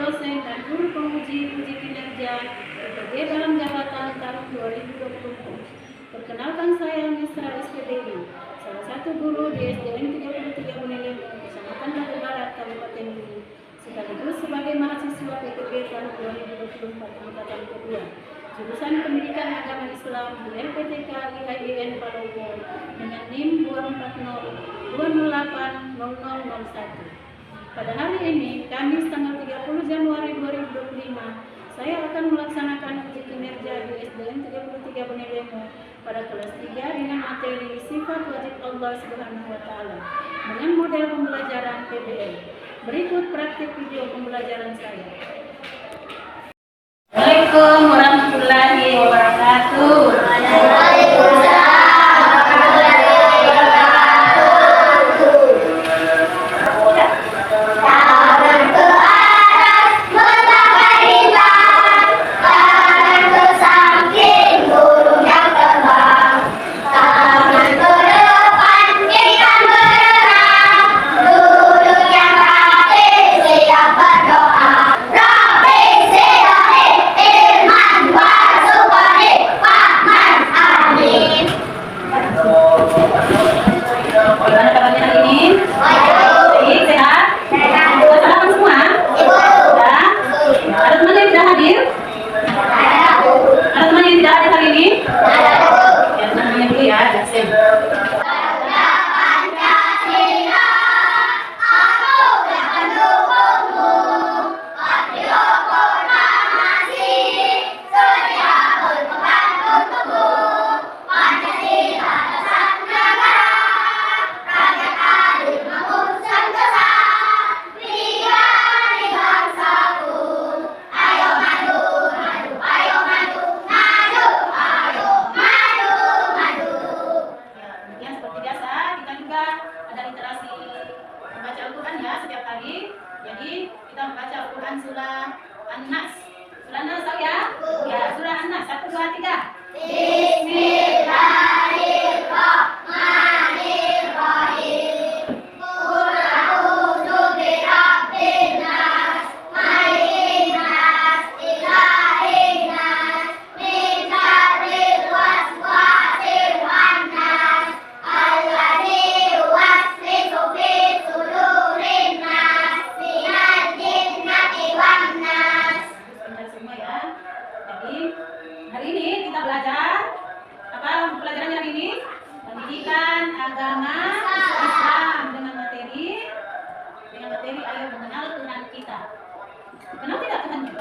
dosen dan guru penguji uji kinerja PPD dalam jabatan tahun 2020. Perkenalkan saya Mesra SPDI, salah satu guru di SDN 33 Bonelemu, Kecamatan Dago Barat, Kabupaten Bumi, sekaligus sebagai mahasiswa PPB tahun 2024 angkatan kedua, jurusan Pendidikan Agama Islam di LPTK IAIN Palopo dengan NIM 240-208-0001. Pada hari ini, Kamis tanggal 30 Januari 2025, saya akan melaksanakan uji kinerja di SDN 33 Bonelemu pada kelas 3 dengan materi sifat wajib Allah Subhanahu wa Ta'ala dengan model pembelajaran PBL. Berikut praktik video pembelajaran saya. Assalamualaikum warahmatullahi wabarakatuh. Jadi kita membaca Al-Quran surah An-Nas. Surah An-Nas tahu ya? Ya, surah An-Nas 1, 2, 3. Bismillahirrahmanirrahim. Qul a'udzu birabbin nas, malikin nas, ilahin nas, min syarril waswasil khannas, alladzi yuwaswisu fi sudurin nas. Hari ini kita belajar apa pelajarannya hari ini? Pendidikan agama Islam dengan materi ayo mengenal Tuhan kita. Kenal tidak Tuhannya?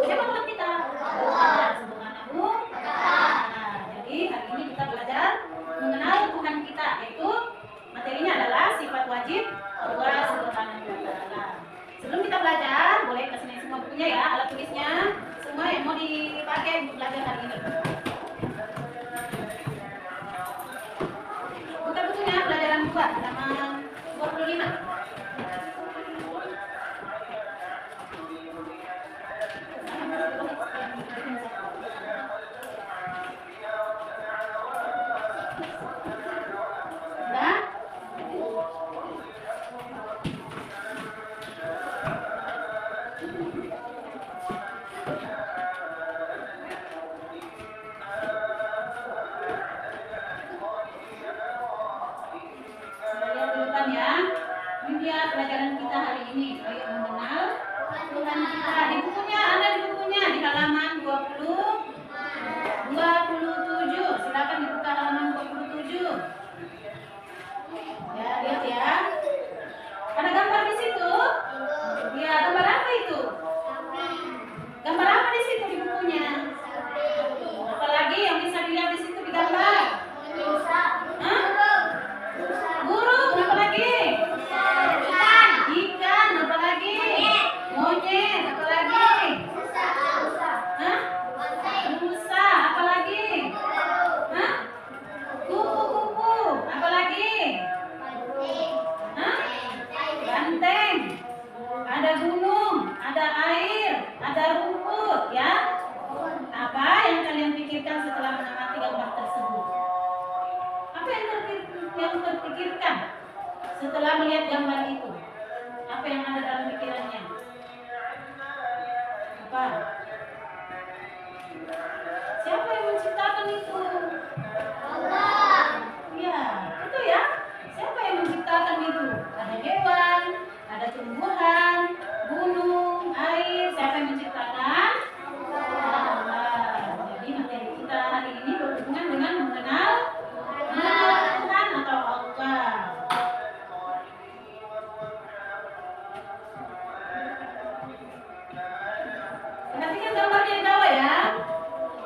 Siapa Tuhan kita? Allah Subhanahu wa Ta'ala. Jadi hari ini kita belajar mengenal Tuhan kita, yaitu materinya adalah sifat wajib Allah Subhanahu wa Ta'ala. Sebelum kita belajar, boleh kesini semua bukunya ya, alat tulisnya, semua yang mau dipakai untuk belajar hari ini. Buka bukunya, pelajaran 2, halaman 25. Ya, pelajaran kita hari ini, ayo mengenal Tuhan kita. Di bukunya, ada di bukunya di halaman 27. Silakan dibuka halaman 27. Ya, lihat ya. Ada gambar di situ? Ya, gambar apa itu? Gambar apa di situ di bukunya? Apalagi yang bisa dilihat di situ di gambar? Hah? Burung, apa lagi? Ikan, apa lagi? Monyet, apa lagi? Hah? Rusa, apa lagi? Hah? Kupu-kupu, apa lagi? Hah? Banteng. Ada gunung, ada air, ada rumput, ya. Apa yang kalian pikirkan setelah mengamati gambar tersebut? Apa yang terpikirkan setelah melihat gambar itu? Apa yang ada dalam pikirannya? Apa? Siapa yang menciptakan itu? Allah. Iya, itu ya. Siapa yang menciptakan itu? Ada hewan, ada tumbuhan, gunung, air. Siapa yang menciptakan? Allah. Jadi materi kita hari ini berhubungan dengan mengenal Tuhan atau Allah. Perhatikan gambarnya yang bawah ya.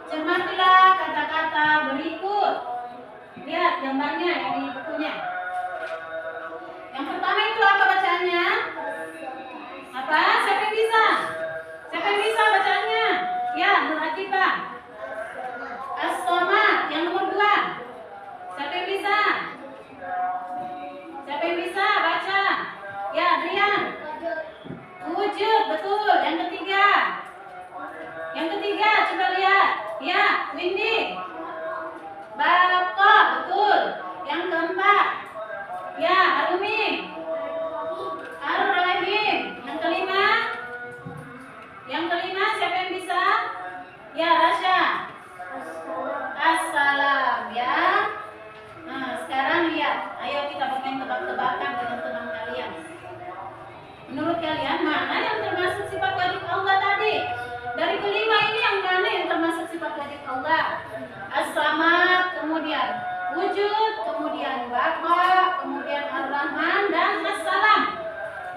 Cermatilah kata-kata berikut. Lihat gambarnya yang di bukunya. Yang pertama itu apa bacaannya? Apa? Siapa yang bisa? Siapa yang bisa bacanya? Ya, Nur Atifah. As-Samad yang nomor 2. Siapa yang bisa? Siapa yang bisa baca? Ya, Adrian. Wujud, betul. Yang ketiga. Yang ketiga, coba lihat. Ya, Windy. Bapak, betul. Yang keempat. Ya, Arumi. Ar-Rahim. Yang kelima. Yang kelima, siapa yang bisa? Ya, Rasya. Assalam, ya. Nah, sekarang lihat. Ayo kita bermain tebak-tebakan dengan teman kalian. Menurut kalian, mana yang termasuk sifat wajib Allah tadi? Dari kelima ini yang mana yang termasuk sifat wajib Allah? As-Samad, kemudian wujud, kemudian Bapa, kemudian Ar-Rahman dan As-Salam.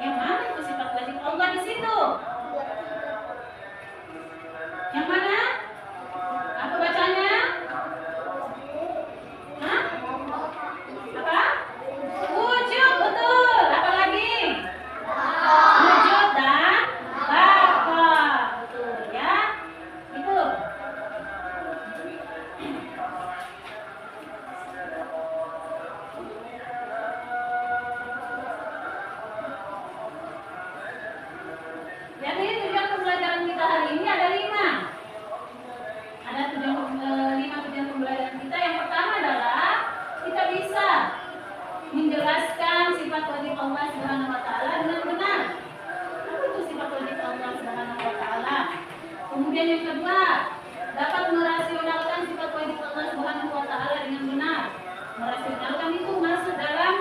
Yang mana itu sifat wajib Allah di situ? Yang mana? Apa bacanya? Hah? Apa? Wujud, betul. Apa lagi? Wujud dan Bapa. Betul ya. Itu. Jadi tujuan pembelajaran kita hari ini ada 5. Ada lima tujuan pembelajaran kita. Yang pertama adalah kita bisa menjelaskan sifat wajib Allah Subhanahu wa taala dengan benar. Apa itu sifat wajib Allah Subhanahu wa taala? Kemudian yang kedua, dapat merasionalkan sifat wajib Allah Subhanahu wa taala dengan benar. Merasionalkan itu masuk dalam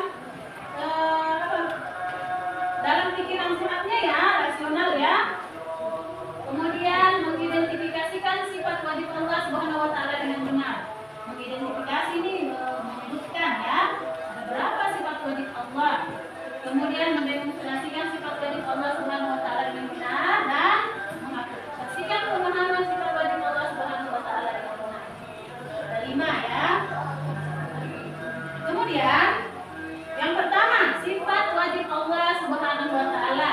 dalam pikiran sehatnya ya, rasional ya. Kemudian mengidentifikasikan sifat wajib Allah Subhanahu wa taala dengan benar. Mengidentifikasi ini menyebutkan ya, ada berapa sifat wajib Allah. Kemudian mendemonstrasikan sifat wajib Allah Subhanahu wa taala dengan benar dan mengaplikasikan pemahaman sifat wajib Allah Subhanahu wa taala dengan benar. Ada 5 ya. Kemudian yang pertama, sifat wajib Allah Subhanahu wa taala.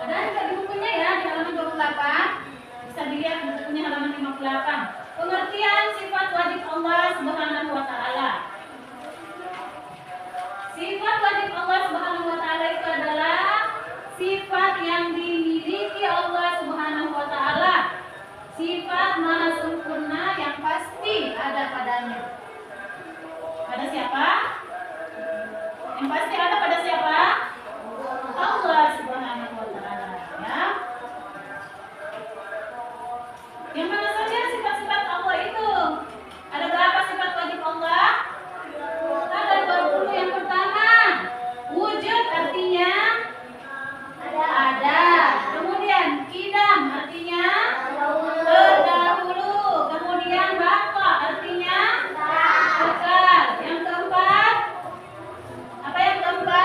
Ada juga di bukunya ya, di halaman 28. Bisa dilihat di bukunya halaman 58. Pengertian sifat wajib Allah Subhanahu wa taala. Sifat wajib Allah Subhanahu wa taala itu adalah sifat yang dimiliki Allah Subhanahu wa taala. Sifat maha sempurna yang pasti ada padanya. Pada siapa? Yang pasti ada pada siapa? Allah Subhanahu wa taala, ya. Yang mana saja sifat-sifat Allah itu? Ada berapa sifat wajib Allah? Ada 20. Yang pertama, wujud artinya ada. Kemudian kidam artinya terdahulu. Kemudian bapa artinya kekal. Yang keempat, apa yang keempat?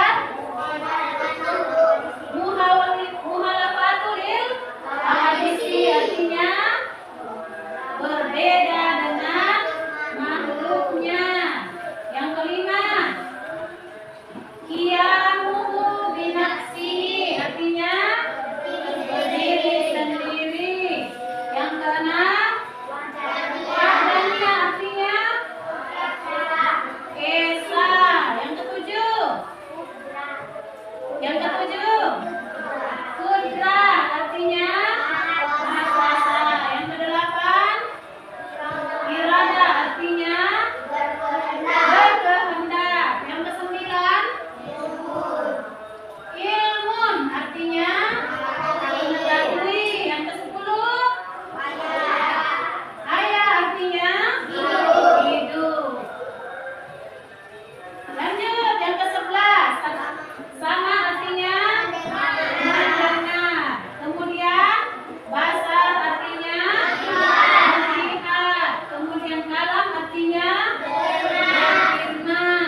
artinya berfirman.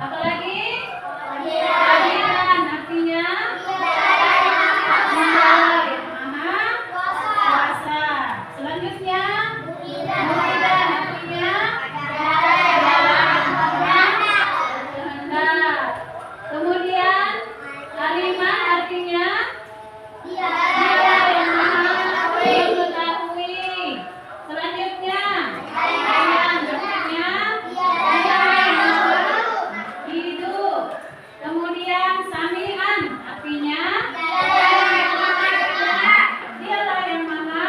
Apalagi? Hadiran artinya yang maha kuasa. Selanjutnya muridan artinya kehendak. Kemudian aliman artinya dia yang maha mengetahui. Selanjutnya hayyan artinya dia yang maha hidup. Kemudian sami'an artinya dialah yang maha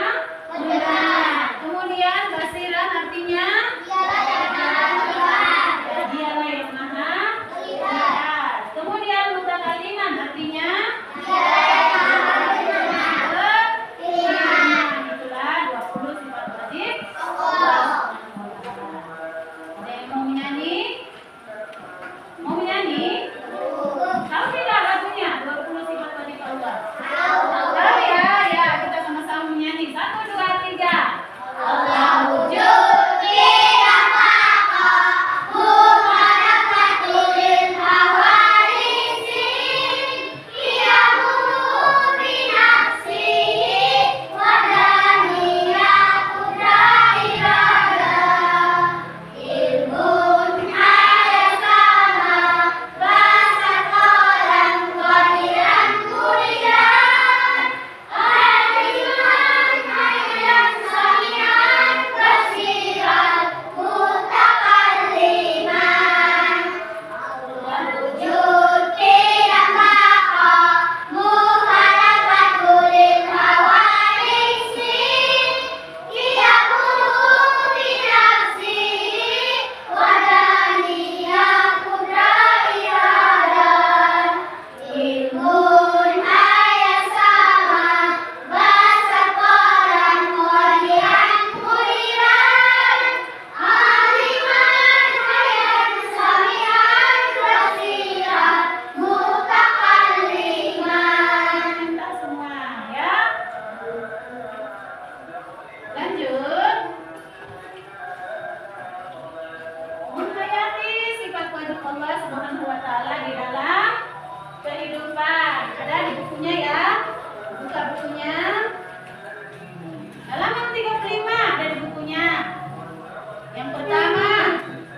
mendengar. Kemudian basiran artinya dialah yang maha melihat. Kemudian mutakalliman artinya itulah 20 sifat wajib Allah. Ada yang mau menyanyi? Mau menyanyi? Tahu tidak lagunya 20 sifat wajib Allah? Tahu ya? Ya, kita sama-sama menyanyi. 1, 2, 3. Allah wujud. Allah Subhanahu wa taala di dalam kehidupan. Ada di bukunya ya. Buka bukunya. Halaman 35 ada di bukunya. Yang pertama,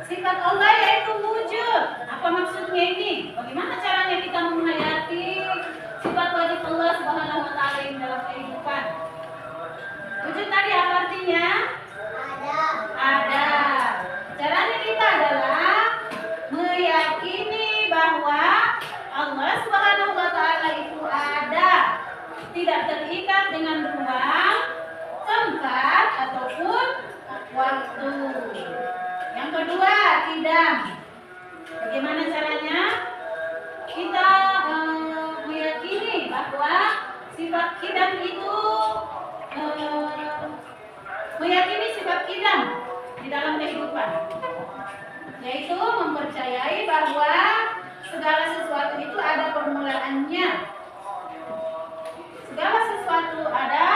sifat Allah yaitu wujud. Apa maksudnya ini? Bagaimana caranya kita menghayati sifat wajib Allah Subhanahu wa taala ini dalam kehidupan? Wujud tadi apa artinya? Ada. Caranya kita adalah meyakini bahwa Allah Subhanahu wa taala itu ada, tidak terikat dengan ruang, tempat ataupun waktu. Yang kedua, kidam. Bagaimana caranya? Kita meyakini bahwa sifat kidam itu meyakini sifat kidam di dalam kehidupan, yaitu mempercayai bahwa segala sesuatu itu ada permulaannya. Segala sesuatu ada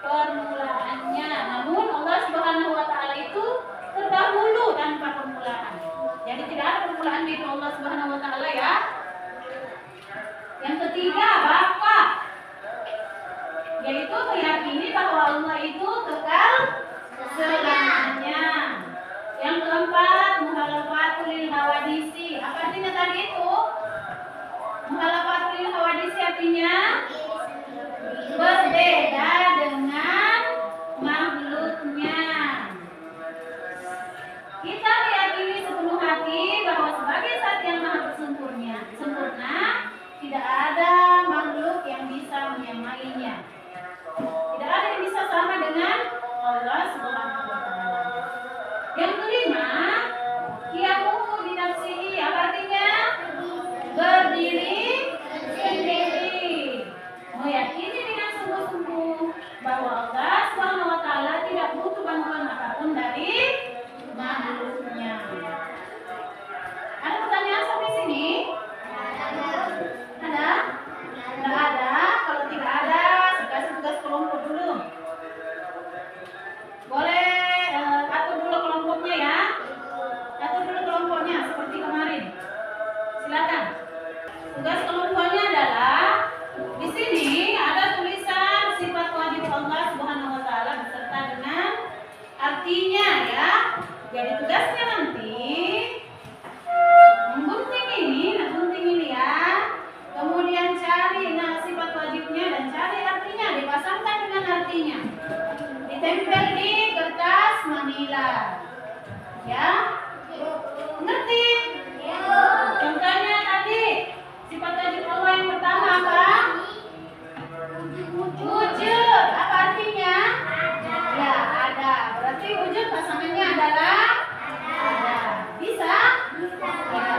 permulaannya. Namun Allah Subhanahu wa taala itu terdahulu tanpa permulaan. Jadi tidak ada permulaan di Allah Subhanahu wa taala ya. Yang ketiga, Bapa, yaitu meyakini bahwa Allah itu kekal selamanya. Yang keempat, muhalafatul hawadisi. Apa artinya tadi itu? Muhalafatul hawadisi artinya berbeda dengan makhluknya. Kita meyakini sepenuh hati bahwa sebagai zat yang maha sempurna, tidak ada makhluk yang bisa menyamainya. Tidak ada yang bisa sama dengan Allah Subhanahu wa taala. Yang kelima, qiyamuhu bi nafsihi. Apa artinya? Berdiri sendiri. Meyakini dengan sungguh-sungguh bahwa Allah Subhanahu wa taala tidak butuh bantuan apapun dari makhluknya. Ada pertanyaan sampai sini? Ada? Jadi tugasnya nanti gunting ini ya. Kemudian cari sifat wajibnya dan cari artinya, dipasangkan dengan artinya. Ditempel di kertas manila. Ya? Ngerti? Contohnya tadi, sifat wajib Allah yang pertama apa? Wujud. Apa artinya? Ya, ada. Berarti wujud pasangannya adalah ada. Bisa? Ya.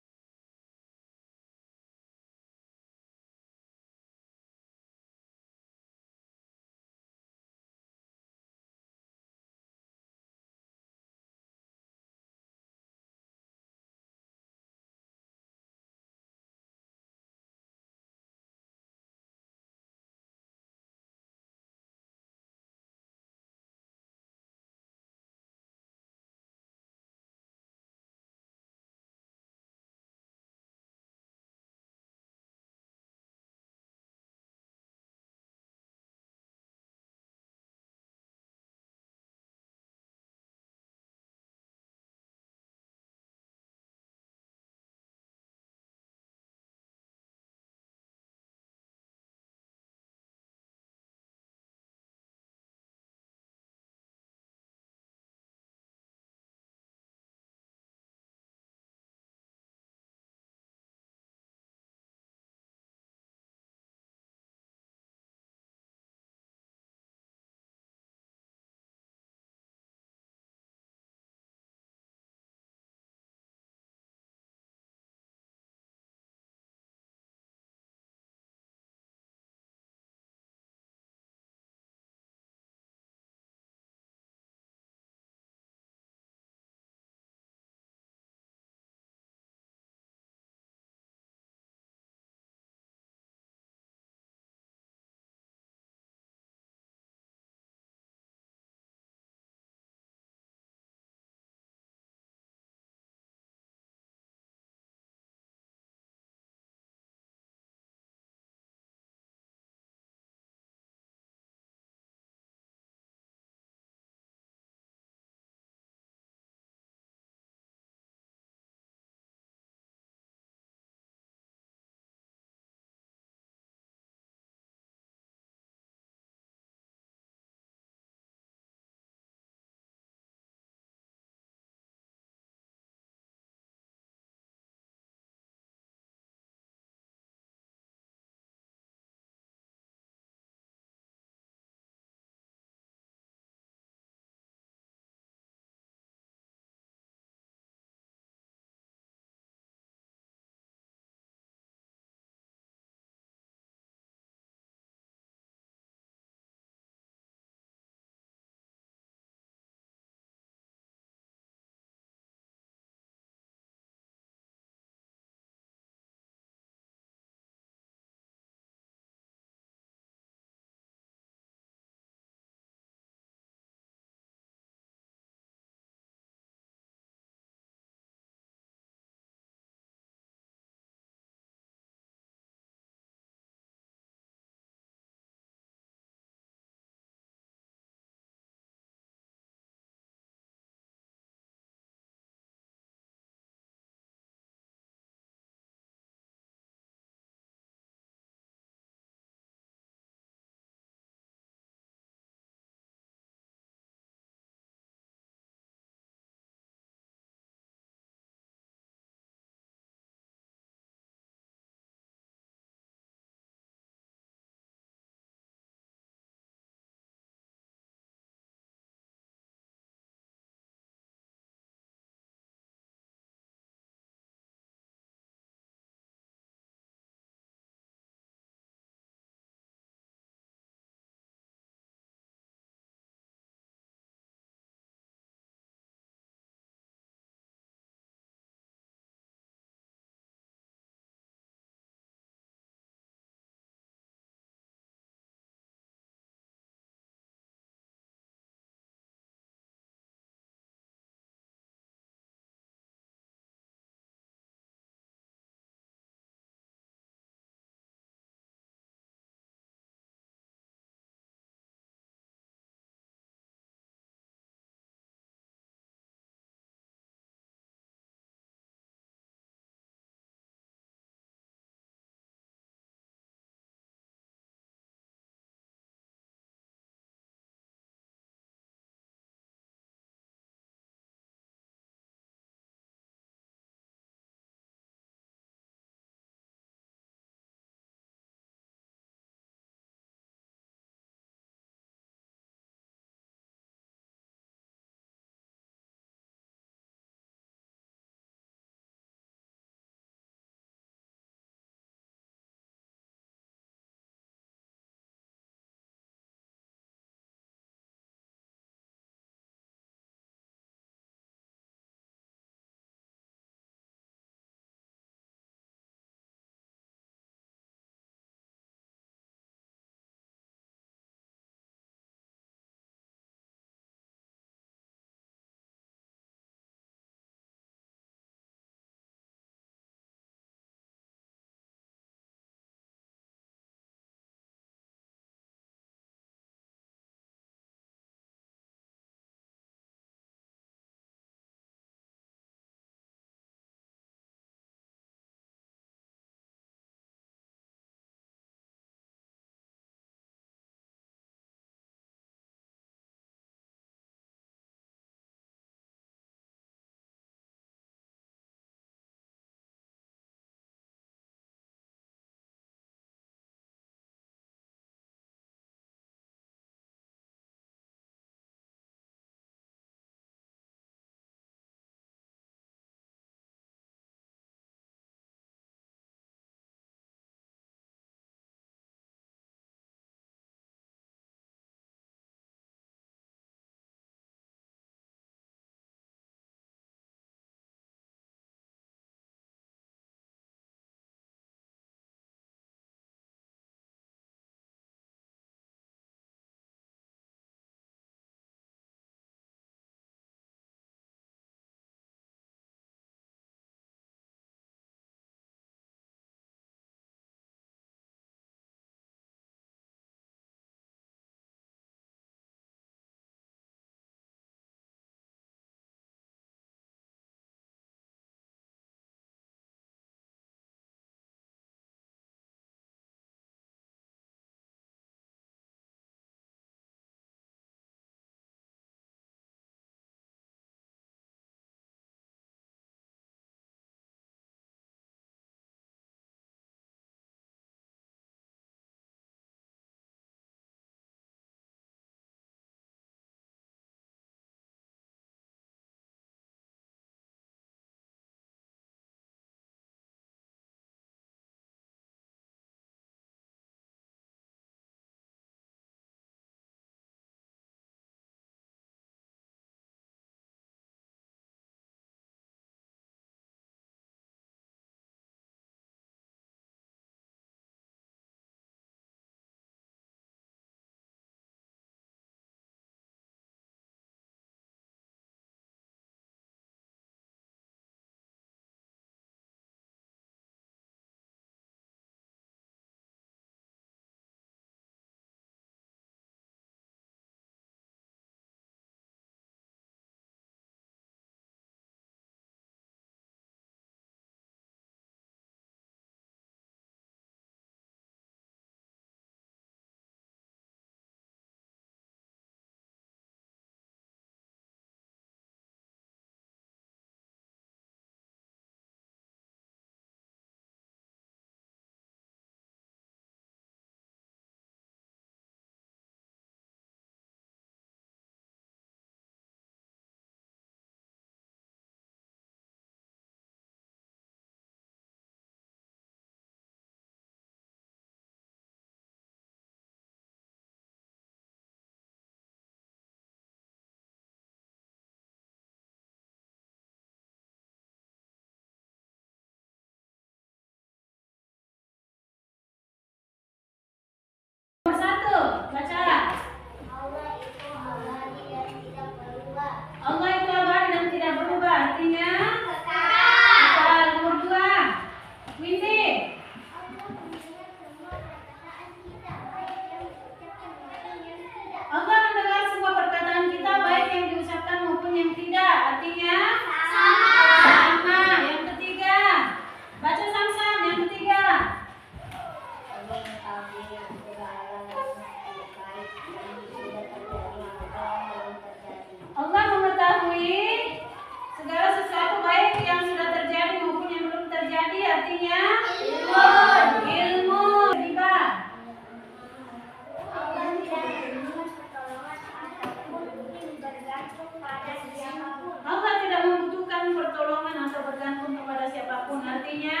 kepada siapapun. Allah tidak membutuhkan pertolongan atau bergantung kepada siapapun. Artinya,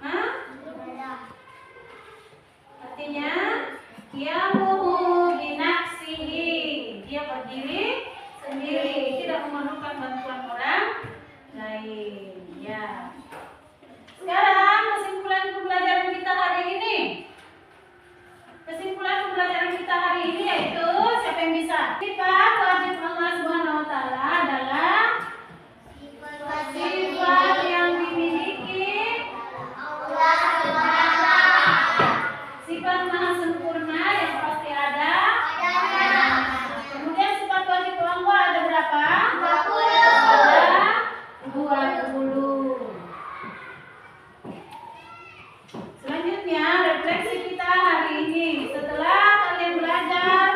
hah? Artinya, qiyamuhu binafsihi. Dia berdiri sendiri, tidak memerlukan bantuan orang lain. Ya. Sekarang kesimpulan pembelajaran kita hari ini. Kesimpulan pembelajaran kita hari ini yaitu siapa yang bisa? Sifat wajib Allah Subhanahu wa taala adalah sifat yang dimiliki Allah Subhanahu. sifat maha sempurna yang pasti ada. Kemudian sifat wajib Allah ada berapa? 20. Selanjutnya refleksi kita hari ini. Setelah kalian belajar,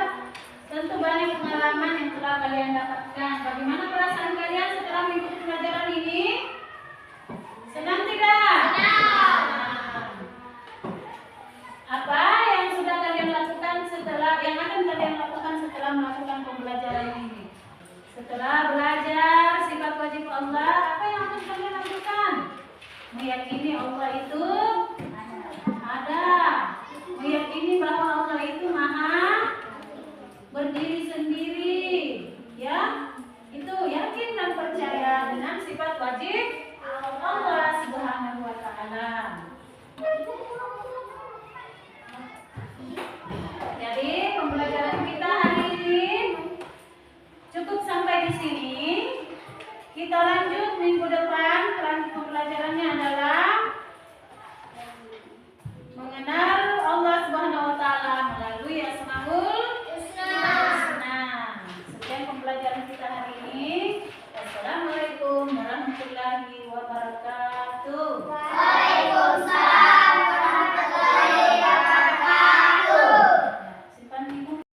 tentu banyak pengalaman yang telah kalian dapatkan. Bagaimana perasaan kalian setelah mengikuti pelajaran ini? Senang tidak? Apa yang sudah kalian lakukan yang akan kalian lakukan setelah melakukan pembelajaran ini? Setelah belajar sifat wajib Allah, apa yang akan kalian lakukan? Meyakini Allah itu ada. Meyakini bahwa Allah itu maha berdiri sendiri. Ya, itu yakin dan percaya dengan sifat wajib Allah Subhanahu wa taala. Jadi pembelajaran kita hari ini cukup sampai di sini. Kita lanjut minggu depan. Pembelajarannya adalah